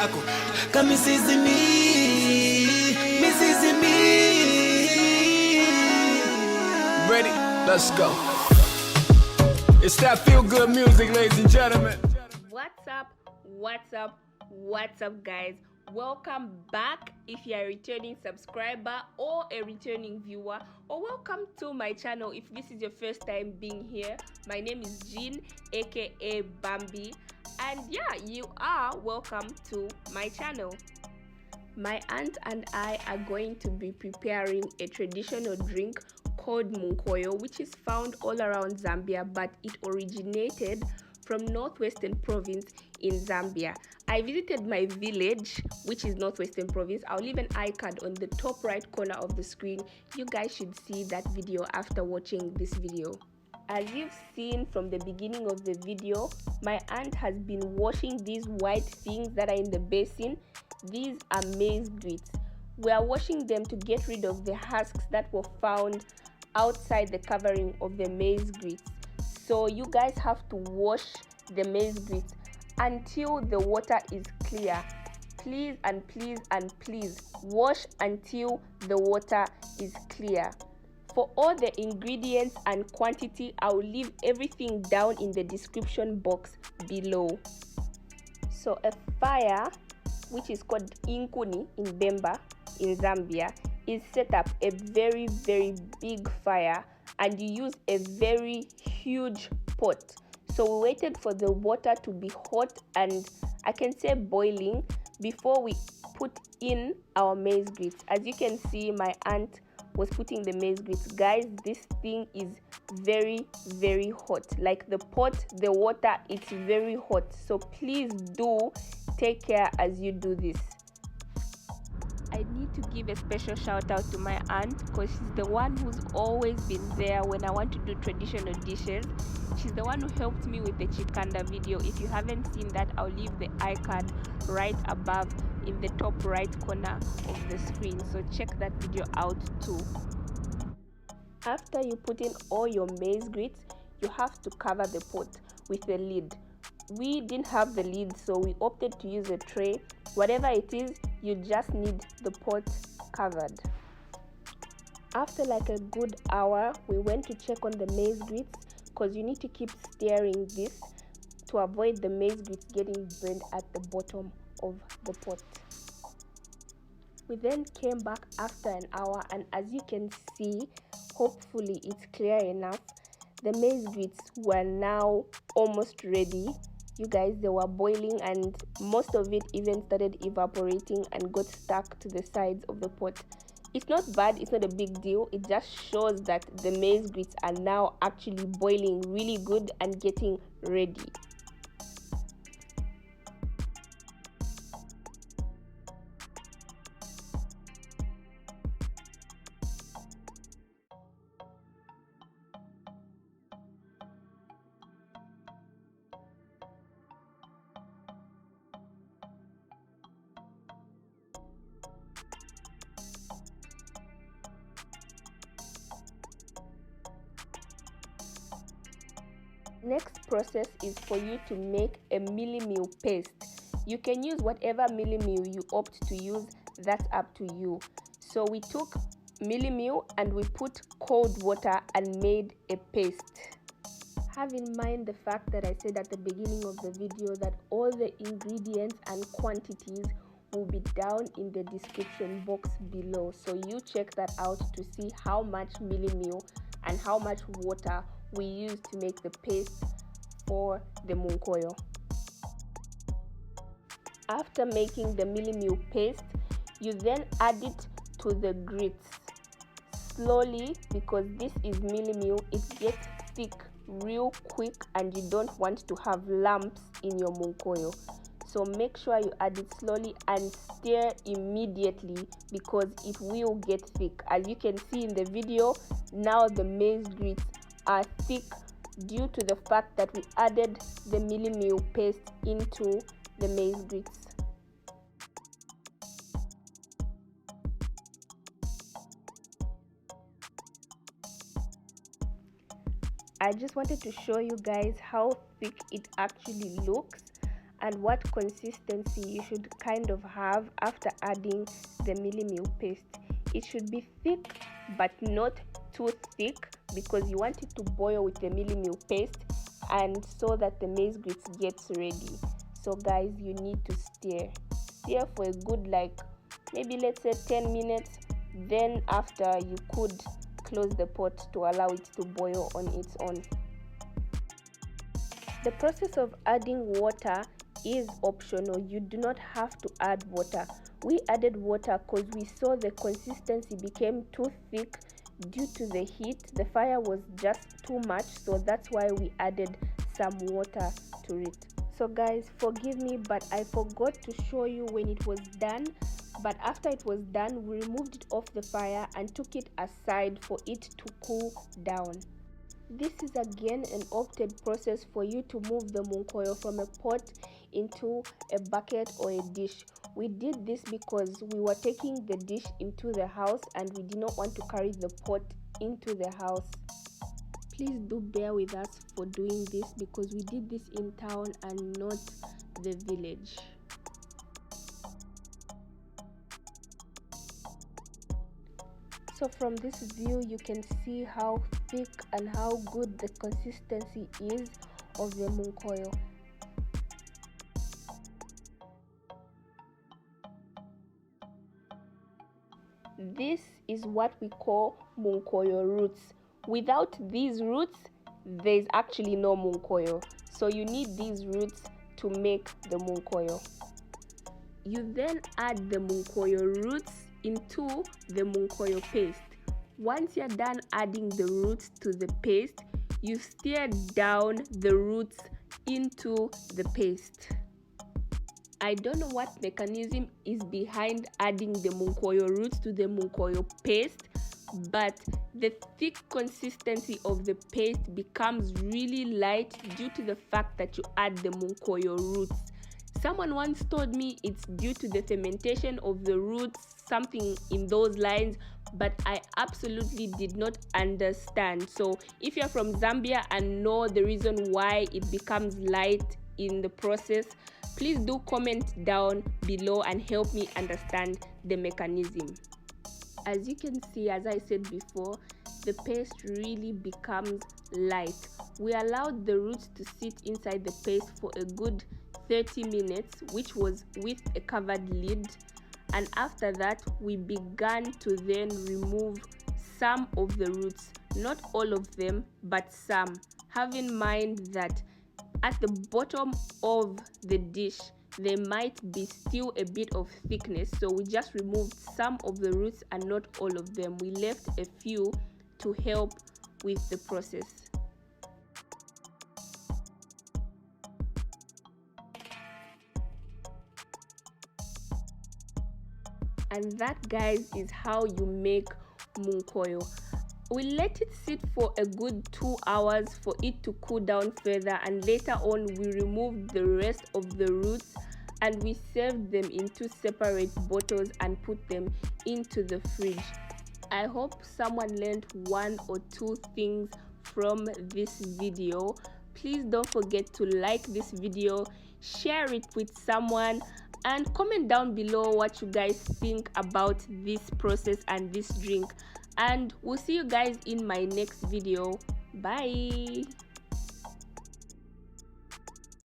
yako kamisizi misizi Ready? Let's go. It's that feel-good music, ladies and gentlemen. What's up guys, welcome back if you are a returning subscriber or a returning viewer, or welcome to my channel if this is your first time being here. My name is Jean, aka Bambi, and yeah, you are welcome to my channel. My aunt and I are going to be preparing a traditional drink called Munkoyo, which is found all around Zambia, but it originated from northwestern province in Zambia. I visited my village, which is northwestern province. I'll leave an icon on the top right corner of the screen. You guys should see that video after watching this video. As you've seen from the beginning of the video, my aunt has been washing these white things that are in the basin. These are maize grits. We are washing them to get rid of the husks that were found outside the covering of the maize grits. So you guys have to wash the maize grits until the water is clear. Please and please and please wash until the water is clear. For all the ingredients and quantity, I'll leave everything down in the description box below. So a fire, which is called inkuni in Bemba in Zambia, is set up, a very big fire, and you use a very huge pot. So we waited for the water to be hot and I can say boiling before we put in our maize grits. As you can see, my aunt was putting the maize grits. Guys, this thing is very hot. Like the pot, the water, it's very hot. So please do take care as you do this. I need to give a special shout out to my aunt because she's the one who's always been there when I want to do traditional dishes. She's the one who helped me with the chikanda video. If you haven't seen that, I'll leave the icon right above in the top right corner of the screen, so check that video out too. After you put in all your maize grits, you have to cover the pot with a lid. We didn't have the lid, so we opted to use a tray. Whatever it is, you just need the pot covered. After like a good hour, we went to check on the maize grits because you need to keep stirring this to avoid the maize grits getting burned at the bottom of the pot. We then came back after an hour, and as you can see, hopefully it's clear enough, the maize grits were now almost ready. You guys, they were boiling and most of it even started evaporating and got stuck to the sides of the pot. It's not bad, it's not a big deal. It just shows that the maize grits are now actually boiling really good and getting ready. Next process is for you to make a millimew paste. You can use whatever millimew you opt to use, that's up to you. So we took millimew and we put cold water and made a paste. Have in mind the fact that I said at the beginning of the video that all the ingredients and quantities will be down in the description box below. So you check that out to see how much millimew and how much water we use to make the paste for the munkoyo. After making the millimew paste, you then add it to the grits slowly, because this is millimew, it gets thick real quick and you don't want to have lumps in your munkoyo. So make sure you add it slowly and stir immediately because it will get thick. As you can see in the video, now the maize grits are thick due to the fact that we added the millimew paste into the maize grits. I just wanted to show you guys how thick it actually looks. and what consistency you should kind of have after adding the millimew paste. It should be thick but not too thick, because you want it to boil with the millimew paste and so that the maize grits gets ready. So guys, you need to stir for a good, like maybe let's say 10 minutes. Then after, you could close the pot to allow it to boil on its own. The process of adding water is optional. You do not have to add water. We added water because we saw the consistency became too thick due to the heat. The fire was just too much, so that's why we added some water to it. So guys, forgive me, but I forgot to show you when it was done. But after it was done, we removed it off the fire and took it aside for it to cool down. This is again an opted process for you to move the munkoyo from a pot into a bucket or a dish. We did this because we were taking the dish into the house and we did not want to carry the pot into the house. Please do bear with us for doing this because we did this in town and not the village. So from this view, you can see how thick and how good the consistency is of the munkoyo. This is what we call munkoyo roots. Without these roots, there's actually no munkoyo. So you need these roots to make the munkoyo. You then add the munkoyo roots into the munkoyo paste. Once you're done adding the roots to the paste, you stir down the roots into the paste. I don't know what mechanism is behind adding the munkoyo roots to the munkoyo paste, but the thick consistency of the paste becomes really light due to the fact that you add the munkoyo roots. Someone once told me it's due to the fermentation of the roots, something in those lines, but I absolutely did not understand. So if you're from Zambia and know the reason why it becomes light in the process, please do comment down below and help me understand the mechanism. As you can see, as I said before, the paste really becomes light. We allowed the roots to sit inside the paste for a good 30 minutes, which was with a covered lid, and after that we began to then remove some of the roots, not all of them but some. Have in mind that at the bottom of the dish there might be still a bit of thickness, so we just removed some of the roots and not all of them. We left a few to help with the process. And that, guys, is how you make munkoyo. We let it sit for a good 2 hours for it to cool down further, and later on we removed the rest of the roots and we served them into separate bottles and put them into the fridge. I hope someone learned 1 or 2 things from this video. Please don't forget to like this video, share it with someone, and comment down below what you guys think about this process and this drink. And we'll see you guys in my next video. Bye.